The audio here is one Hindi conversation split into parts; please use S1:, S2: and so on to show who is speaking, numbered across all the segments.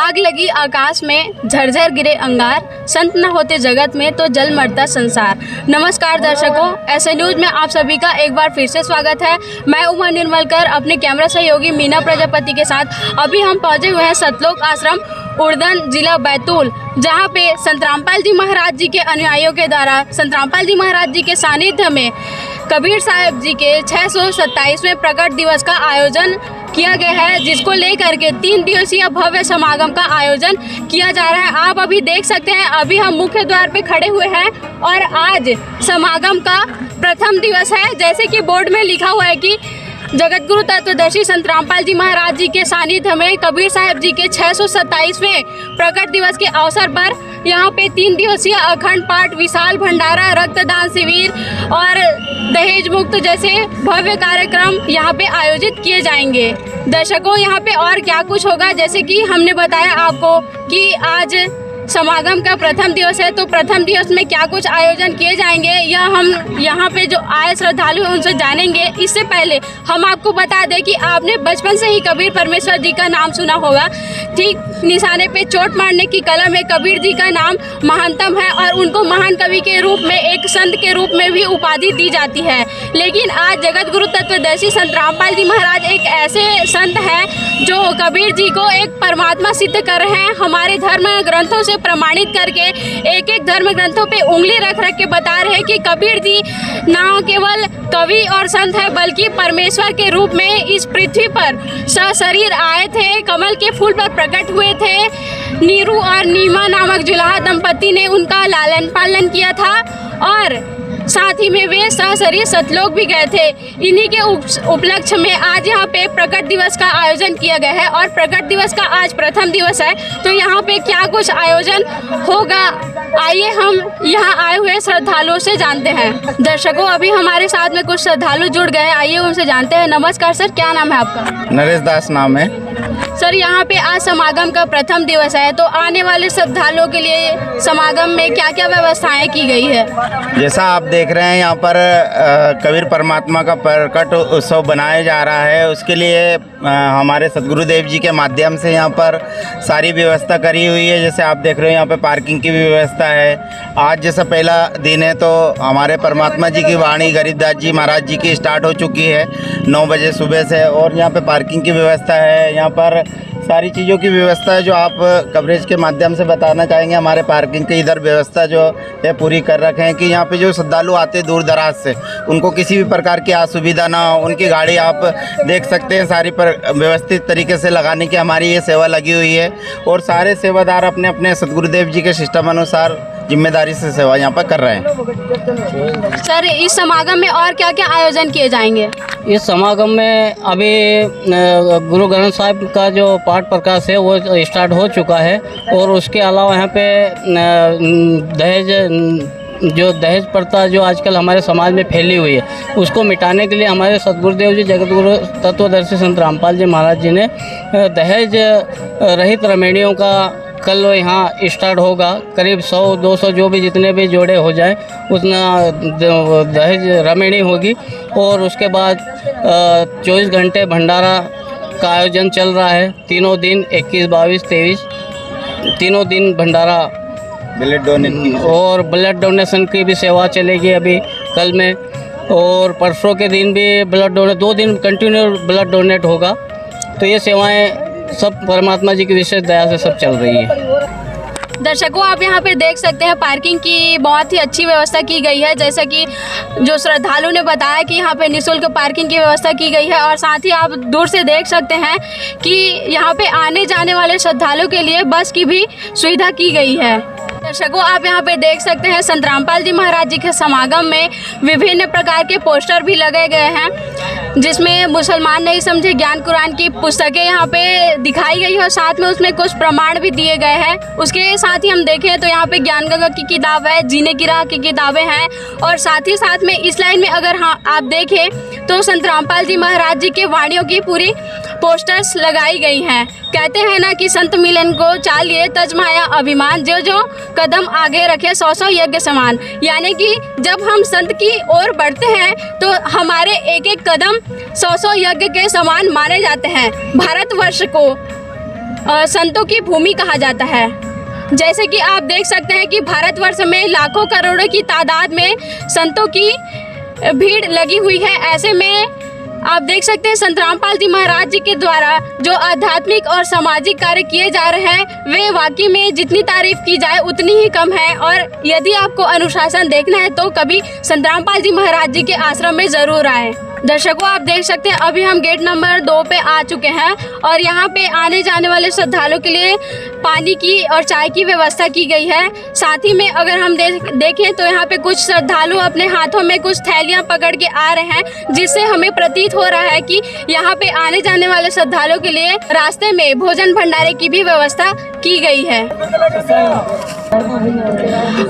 S1: आग लगी आकाश में, झरझर गिरे अंगार, संत न होते जगत में तो जल मरता संसार। नमस्कार दर्शकों, ऐसे न्यूज में आप सभी का एक बार फिर से स्वागत है। मैं उमा निर्मलकर अपने कैमरा सहयोगी मीना प्रजापति के साथ अभी हम पहुंचे हुए हैं सतलोक आश्रम, उड़दन, जिला बैतूल, जहां पे संत रामपाल जी महाराज जी के अनुयायियों के द्वारा संत रामपाल जी महाराज जी के सानिध्य में कबीर साहब जी के 627वें प्रकट दिवस का आयोजन किया गया है, जिसको लेकर के 3 दिवसीय भव्य समागम का आयोजन किया जा रहा है। आप अभी देख सकते हैं, अभी हम मुख्य द्वार पे खड़े हुए हैं और आज समागम का प्रथम दिवस है। जैसे कि बोर्ड में लिखा हुआ है कि जगतगुरु तत्वदर्शी संत रामपाल जी महाराज जी के सानिध्य में कबीर साहब जी के 627वें प्रकट दिवस के अवसर पर यहाँ पे 3 दिवसीय अखंड पाठ, विशाल भंडारा, रक्तदान शिविर और दहेज मुक्त जैसे भव्य कार्यक्रम यहाँ पे आयोजित किए जाएंगे। दर्शकों, यहाँ पे और क्या कुछ होगा, जैसे कि हमने बताया आपको कि आज समागम का प्रथम दिवस है, तो प्रथम दिवस में क्या कुछ आयोजन किए जाएंगे यह हम यहाँ पे जो आए श्रद्धालु हैं उनसे जानेंगे। इससे पहले हम आपको बता दें कि आपने बचपन से ही कबीर परमेश्वर जी का नाम सुना होगा। ठीक निशाने पे चोट मारने की कला में कबीर जी का नाम महानतम है और उनको महान कवि के रूप में, एक संत के रूप में भी उपाधि दी जाती है। लेकिन आज जगत गुरु तत्वदर्शी संत रामपाल जी महाराज एक ऐसे संत हैं जो कबीर जी को एक परमात्मा सिद्ध कर रहे हैं। हमारे धर्म ग्रंथों से प्रमाणित करके एक एक धर्म ग्रंथों पे उंगली रख रख के बता रहे हैं कि कबीर जी ना केवल कवि और संत है बल्कि परमेश्वर के रूप में इस पृथ्वी पर सशरीर आए थे, कमल के फूल पर प्रकट हुए थे। नीरू और नीमा नामक जुलाहा दंपति ने उनका लालन पालन किया था और साथ ही में वे सशरीर सतलोक भी गए थे। इन्हीं के उपलक्ष्य में आज यहाँ पे प्रकट दिवस का आयोजन किया गया है और प्रकट दिवस का आज प्रथम दिवस है, तो यहाँ पे क्या कुछ आयोजन होगा आइए हम यहाँ आए हुए श्रद्धालुओं से जानते हैं। दर्शकों, अभी हमारे साथ में कुछ श्रद्धालु जुड़ गए, आइए उनसे जानते हैं। नमस्कार सर, क्या नाम है आपका?
S2: नरेश दास नाम है
S1: सर। यहाँ पे आज समागम का प्रथम दिवस है, तो आने वाले श्रद्धालुओं के लिए समागम में क्या क्या व्यवस्थाएं की गई है?
S2: जैसा आप देख रहे हैं, यहाँ पर कबीर परमात्मा का प्रकट उत्सव बनाया जा रहा है। उसके लिए हमारे सतगुरुदेव जी के माध्यम से यहाँ पर सारी व्यवस्था करी हुई है। जैसे आप देख रहे हो, यहाँ पे पार्किंग की भी व्यवस्था है। आज जैसा पहला दिन है तो हमारे परमात्मा जी की वाणी गरीबदास जी महाराज जी की स्टार्ट हो चुकी है 9 बजे सुबह से, और यहाँ पे पार्किंग की व्यवस्था है। यहाँ पर सारी चीज़ों की व्यवस्था है जो आप कवरेज के माध्यम से बताना चाहेंगे। हमारे पार्किंग की इधर व्यवस्था जो है पूरी कर रखे हैं कि यहाँ पे जो श्रद्धालु आते हैं दूर दराज से, उनको किसी भी प्रकार की असुविधा ना हो। उनकी गाड़ी आप देख सकते हैं सारी पर व्यवस्थित तरीके से लगाने की हमारी ये सेवा लगी हुई है और सारे सेवादार अपने अपने सतगुरुदेव जी के सिस्टम अनुसार जिम्मेदारी से सेवा यहाँ पर कर रहे हैं।
S1: सर, इस समागम में और क्या क्या आयोजन किए जाएंगे?
S3: इस समागम में अभी गुरु ग्रंथ साहिब का जो पाठ प्रकाश है वो स्टार्ट हो चुका है और उसके अलावा यहाँ पे दहेज प्रथा जो आजकल हमारे समाज में फैली हुई है, उसको मिटाने के लिए हमारे सतगुरुदेव जी जगतगुरु तत्वदर्शी संत रामपाल जी महाराज जी ने दहेज रहित रमणियों का कल यहाँ स्टार्ट होगा। करीब 100-200 जो भी जितने भी जोड़े हो जाए उतना दहेज रमणी होगी और उसके बाद 24 घंटे भंडारा का आयोजन चल रहा है। तीनों दिन 21, 22, 23 तीनों दिन भंडारा
S2: ब्लड डोनेट की
S3: और ब्लड डोनेशन की भी सेवा चलेगी अभी कल में, और परसों के दिन भी ब्लड डोनेट, 2 दिन कंटिन्यू ब्लड डोनेट होगा। तो ये सेवाएं सब परमात्मा जी की विशेष दया से सब चल रही है।
S1: दर्शकों, आप यहाँ पे देख सकते हैं पार्किंग की बहुत ही अच्छी व्यवस्था की गई है। जैसा कि जो श्रद्धालु ने बताया कि यहाँ पे निःशुल्क पार्किंग की व्यवस्था की गई है और साथ ही आप दूर से देख सकते हैं कि यहाँ पे आने जाने वाले श्रद्धालुओं के लिए बस की भी सुविधा की गई है। दर्शकों, आप यहाँ पे देख सकते हैं संत रामपाल जी महाराज जी के समागम में विभिन्न प्रकार के पोस्टर भी लगे गए हैं, जिसमें मुसलमान नहीं समझे ज्ञान कुरान की पुस्तकें यहाँ पे दिखाई गई है और साथ में उसमें कुछ प्रमाण भी दिए गए हैं। उसके साथ ही हम देखें तो यहाँ पे ज्ञान गंगा की किताब है, जीने की राह की किताबें हैं और साथ ही साथ में इस लाइन में अगर आप देखें तो संत रामपाल जी महाराज जी के वाणियों की पूरी पोस्टर्स लगाई गई हैं। कहते हैं ना कि संत मिलन को चालिए तजमाया अभिमान, जो जो कदम आगे रखे 100 यज्ञ समान। यानी कि जब हम संत की ओर बढ़ते हैं तो हमारे एक एक कदम 100 यज्ञ के समान माने जाते हैं। भारतवर्ष को संतों की भूमि कहा जाता है। जैसे कि आप देख सकते हैं कि भारतवर्ष में लाखों करोड़ों की तादाद में संतों की भीड़ लगी हुई है। ऐसे में आप देख सकते हैं संत रामपाल जी महाराज जी के द्वारा जो आध्यात्मिक और सामाजिक कार्य किए जा रहे हैं वे वाकई में जितनी तारीफ की जाए उतनी ही कम है। और यदि आपको अनुशासन देखना है तो कभी संत रामपाल जी महाराज जी के आश्रम में ज़रूर आए। दर्शकों, आप देख सकते हैं अभी हम गेट नंबर 2 पे आ चुके हैं और यहाँ पे आने जाने वाले श्रद्धालुओं के लिए पानी की और चाय की व्यवस्था की गई है। साथ ही में अगर हम देखें तो यहाँ पे कुछ श्रद्धालु अपने हाथों में कुछ थैलियाँ पकड़ के आ रहे हैं, जिससे हमें प्रतीत हो रहा है कि यहाँ पे आने जाने वाले श्रद्धालुओं के लिए रास्ते में भोजन भंडारे की भी व्यवस्था की गई है।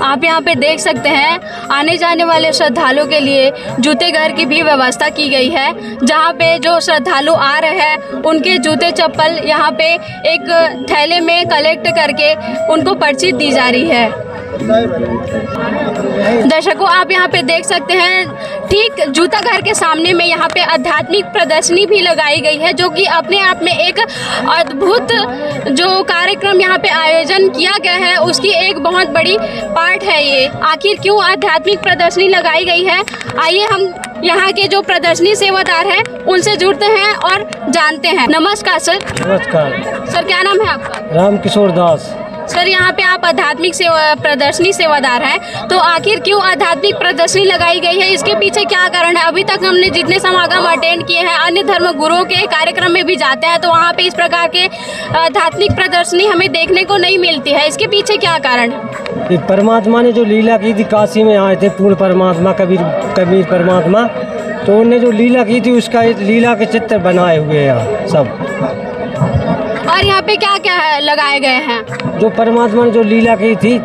S1: आप यहाँ पे देख सकते हैं आने जाने वाले श्रद्धालुओं के लिए जूते घर की भी व्यवस्था की गई है, जहाँ पे जो श्रद्धालु आ रहे हैं उनके जूते चप्पल यहाँ पे एक थैले में कलेक्ट करके उनको पर्ची दी जा रही है। दर्शकों, आप यहाँ पे देख सकते हैं ठीक जूता घर के सामने में यहाँ पे आध्यात्मिक प्रदर्शनी भी लगाई गई है, जो कि अपने आप में एक अद्भुत जो कार्यक्रम यहाँ पे आयोजन किया गया है उसकी एक बहुत बड़ी पार्ट है ये। आखिर क्यों आध्यात्मिक प्रदर्शनी लगाई गई है, आइए हम यहाँ के जो प्रदर्शनी सेवादार हैं उनसे जुड़ते हैं और जानते हैं। नमस्कार सर।
S4: नमस्कार
S1: सर, क्या नाम है आपका?
S4: रामकिशोर दास।
S1: सर, यहाँ पे आप आध्यात्मिक प्रदर्शनी सेवादार हैं, तो आखिर क्यों आध्यात्मिक प्रदर्शनी लगाई गई है, इसके पीछे क्या कारण है? अभी तक हमने जितने समागम अटेंड किए हैं, अन्य धर्म गुरुओं के कार्यक्रम में भी जाते हैं, तो वहाँ पे इस प्रकार के आध्यात्मिक प्रदर्शनी हमें देखने को नहीं मिलती है। इसके पीछे क्या कारण है?
S4: ये परमात्मा ने जो लीला की थी, काशी में आए थे पूर्ण परमात्मा कबीर परमात्मा, तो उन्होंने जो लीला की थी उसका लीला के चित्र बनाए हुए हैं यहाँ सब।
S1: और यहाँ पे क्या क्या है लगाए गए हैं?
S4: जो परमात्मा ने जो लीला की थी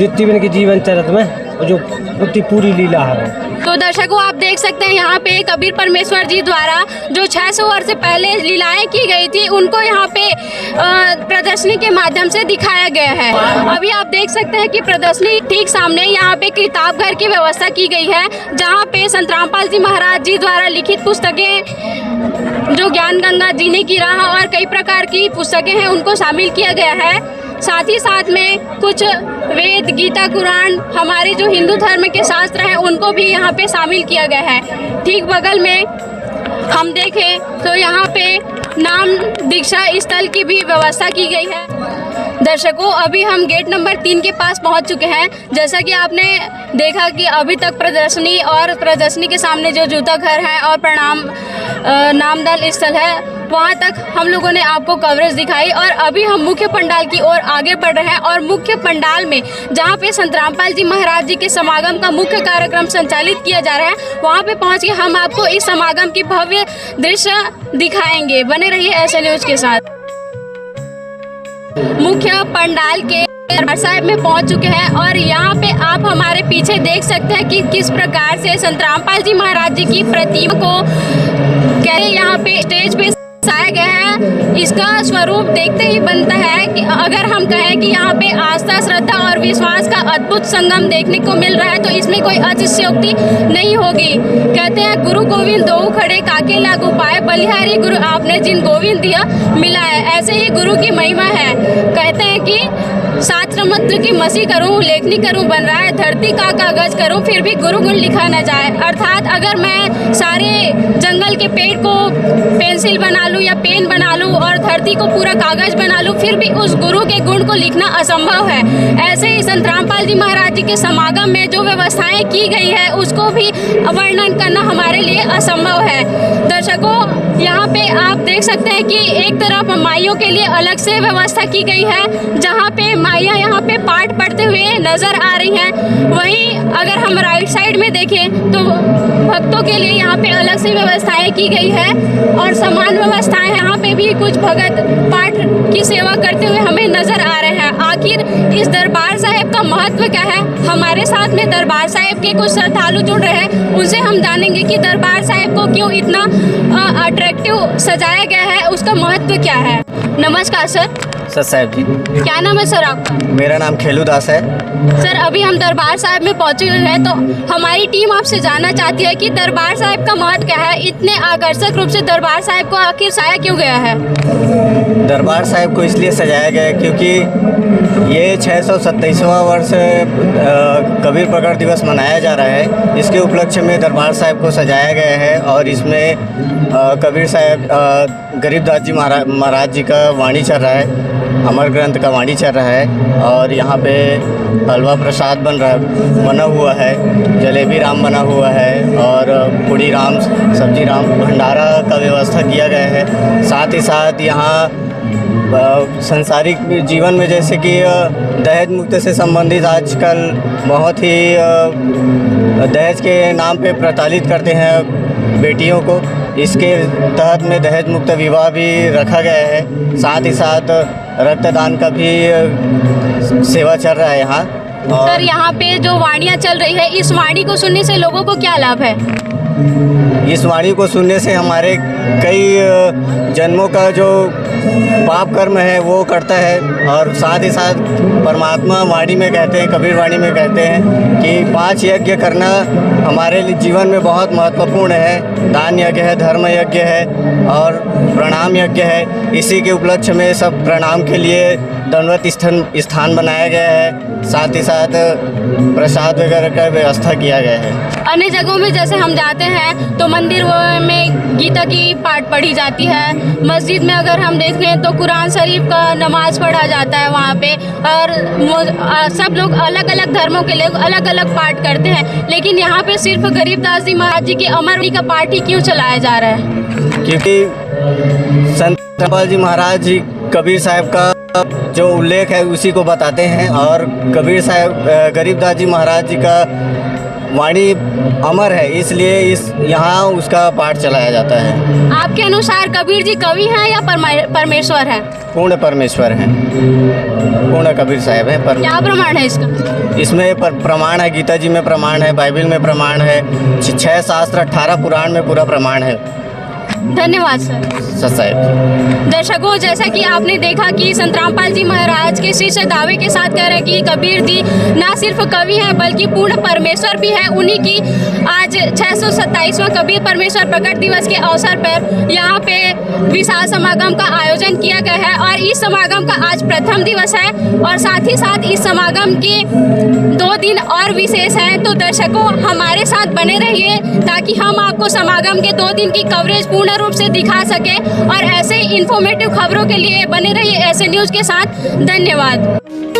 S4: जीवन के जीवन चरित्र में, जो उतनी पूरी लीला है।
S1: तो दर्शकों, आप देख सकते हैं यहाँ पे कबीर परमेश्वर जी द्वारा जो 600 वर्ष से पहले लीलाएं की गई थी उनको यहाँ पे प्रदर्शनी के माध्यम से दिखाया गया है। अभी आप देख सकते हैं कि प्रदर्शनी ठीक सामने यहाँ पे किताब घर की व्यवस्था की गई है, जहाँ पे संत रामपाल जी महाराज जी द्वारा लिखित पुस्तकें जो ज्ञान गंगा, जीने की राह और कई प्रकार की पुस्तकें हैं उनको शामिल किया गया है। साथ ही साथ में कुछ वेद, गीता, कुरान, हमारे जो हिंदू धर्म के शास्त्र हैं उनको भी यहाँ पे शामिल किया गया है। ठीक बगल में हम देखें तो यहाँ पे नाम दीक्षा स्थल की भी व्यवस्था की गई है। दर्शकों, अभी हम गेट नंबर 3 के पास पहुँच चुके हैं। जैसा कि आपने देखा कि अभी तक प्रदर्शनी और प्रदर्शनी के सामने जो जूता घर है और नामदान स्थल है वहाँ तक हम लोगों ने आपको कवरेज दिखाई, और अभी हम मुख्य पंडाल की ओर आगे बढ़ रहे हैं। और मुख्य पंडाल में जहाँ पे संत रामपाल जी महाराज जी के समागम का मुख्य कार्यक्रम संचालित किया जा रहा है, वहाँ पे पहुँच के हम आपको इस समागम की भव्य दृश्य दिखाएंगे। बने रहिए ऐसे न्यूज़ के साथ। मुख्य पंडाल के दरबार साहिब में पहुंच चुके हैं और यहाँ पे आप हमारे पीछे देख सकते हैं कि किस प्रकार से संत रामपाल जी महाराज जी की प्रतिमा को कैसे यहाँ पे स्टेज पे दर्शाया गया है। इसका स्वरूप देखते ही बनता है कि अगर हम कहें कि यहाँ पे आस्था, श्रद्धा और विश्वास का अद्भुत संगम देखने को मिल रहा है तो इसमें कोई अतिशयोक्ति नहीं होगी। कहते हैं गुरु गोविंद दो खड़े काके लागू पाए, बलिहारी गुरु आपने जिन गोविंद दिया मिला है। ऐसे ही गुरु की महिमा है। कहते हैं कि शास्त्र मंत्र की मसी करूं, लेखनी करूं, बन रहा है धरती का कागज करूं, फिर भी गुरु गुण लिखा न जाए। अर्थात अगर मैं सारे जंगल के पेड़ को पेंसिल बना लूं या पेन बना लूं और धरती को पूरा कागज बना लूं, फिर भी उस गुरु के गुण को लिखना असंभव है। ऐसे ही संत रामपाल जी महाराज जी के समागम में जो व्यवस्थाएं की गई है उसको भी वर्णन करना हमारे लिए असंभव है। दर्शकों, यहाँ पे आप देख सकते हैं कि एक तरफ माइयों के लिए अलग से व्यवस्था की गई है, जहाँ पे माइयाँ यहाँ पे पाठ पढ़ते हुए नजर आ रही हैं। वहीं अगर हम राइट साइड में देखें तो भक्तों के लिए यहाँ पे अलग से व्यवस्थाएं की गई है और समान व्यवस्थाएं यहाँ पे भी कुछ भगत पाठ की सेवा करते हुए हमें नजर आ रहे हैं। आखिर इस दरबार साहिब का महत्व क्या है? हमारे साथ में दरबार साहिब के कुछ श्रद्धालु जुड़ रहे हैं, उनसे हम जानेंगे कि दरबार साहिब को क्यों इतना अट्रैक्टिव सजाया गया है, उसका महत्व क्या है। नमस्कार सर।
S5: सर साहब जी,
S1: क्या नाम है सर आपका?
S5: मेरा नाम खेलू दास है।
S1: सर अभी हम दरबार साहिब में पहुंचे हुए हैं, तो हमारी टीम आपसे जानना चाहती है कि दरबार साहिब का महत्व क्या है। इतने आकर्षक रूप से दरबार साहिब को आखिर सजाया क्यों गया है?
S5: दरबार साहिब को इसलिए सजाया गया है क्योंकि ये 627वां वर्ष कबीर प्रकट दिवस मनाया जा रहा है। इसके उपलक्ष्य में दरबार साहिब को सजाया गया है और इसमें कबीर साहिब गरीबदास जी महाराज जी का वाणी चल रहा है, अमर ग्रंथ का वाणी चल रहा है। और यहाँ पे हलवा प्रसाद बना हुआ है, जलेबी राम बना हुआ है और पूड़ी राम, सब्जी राम, भंडारा का व्यवस्था किया गया है। साथ ही साथ यहाँ संसारिक जीवन में जैसे कि दहेज मुक्त से संबंधित आजकल बहुत ही दहेज के नाम पे प्रताड़ित करते हैं बेटियों को। इसके तहत में दहेज मुक्त विवाह भी रखा गया है। साथ ही साथ रक्तदान का भी सेवा चल रहा है यहाँ।
S1: सर यहाँ पे जो वाणियाँ चल रही है, इस वाणी को सुनने से लोगों को क्या लाभ है?
S5: इस वाणी को सुनने से हमारे कई जन्मों का जो पाप कर्म है वो करता है। और साथ ही साथ परमात्मा वाणी में कहते हैं, कबीर वाणी में कहते हैं कि 5 यज्ञ करना हमारे लिए जीवन में बहुत महत्वपूर्ण है। दान यज्ञ है, धर्म यज्ञ है और प्रणाम यज्ञ है। इसी के उपलक्ष्य में सब प्रणाम के लिए दंडवत स्थान बनाया गया है। साथ ही साथ प्रसाद वगैरह का व्यवस्था किया गया है।
S1: अन्य जगहों में जैसे हम जाते हैं तो मंदिर में गीता की पाठ पढ़ी जाती है, मस्जिद में अगर हम देखें तो कुरान शरीफ का नमाज पढ़ा जाता है वहाँ पे। और सब लोग अलग अलग धर्मों के लोग अलग अलग पाठ करते हैं, लेकिन यहाँ पे सिर्फ गरीबदास जी महाराज जी के अमरवाणी का पाठ ही क्यों चलाया जा रहा है?
S5: क्योंकि संत रामपाल जी महाराज जी कबीर साहब का जो उल्लेख है उसी को बताते हैं और कबीर साहब गरीबदास जी महाराज जी का वाणी अमर है, इसलिए यहाँ उसका पाठ चलाया जाता है।
S1: आपके अनुसार कबीर जी कवि हैं या परमेश्वर हैं?
S5: पूर्ण परमेश्वर हैं, पूर्ण कबीर साहब हैं।
S1: क्या प्रमाण है इसका?
S5: इसमें प्रमाण है, गीता जी में प्रमाण है, बाइबल में प्रमाण है, 6 शास्त्र 18 पुराण में पूरा प्रमाण है।
S1: धन्यवाद सर।
S5: साहब
S1: दर्शकों, जैसा कि आपने देखा कि संत रामपाल जी महाराज के शिष्य दावे के साथ कह रहे हैं कि कबीर जी ना सिर्फ कवि हैं बल्कि पूर्ण परमेश्वर भी है। उन्हीं की आज 627वां कबीर परमेश्वर प्रकट दिवस के अवसर पर यहाँ पे विशाल समागम का आयोजन किया गया है और इस समागम का आज प्रथम दिवस है और साथ ही साथ इस समागम के 2 दिन और विशेष हैं। तो दर्शकों, हमारे साथ बने रहिए ताकि हम आपको समागम के 2 दिन की कवरेज पूर्ण रूप से दिखा सके और ऐसे इंफॉर्मेटिव खबरों के लिए बने रहिए ऐसे न्यूज़ के साथ। धन्यवाद।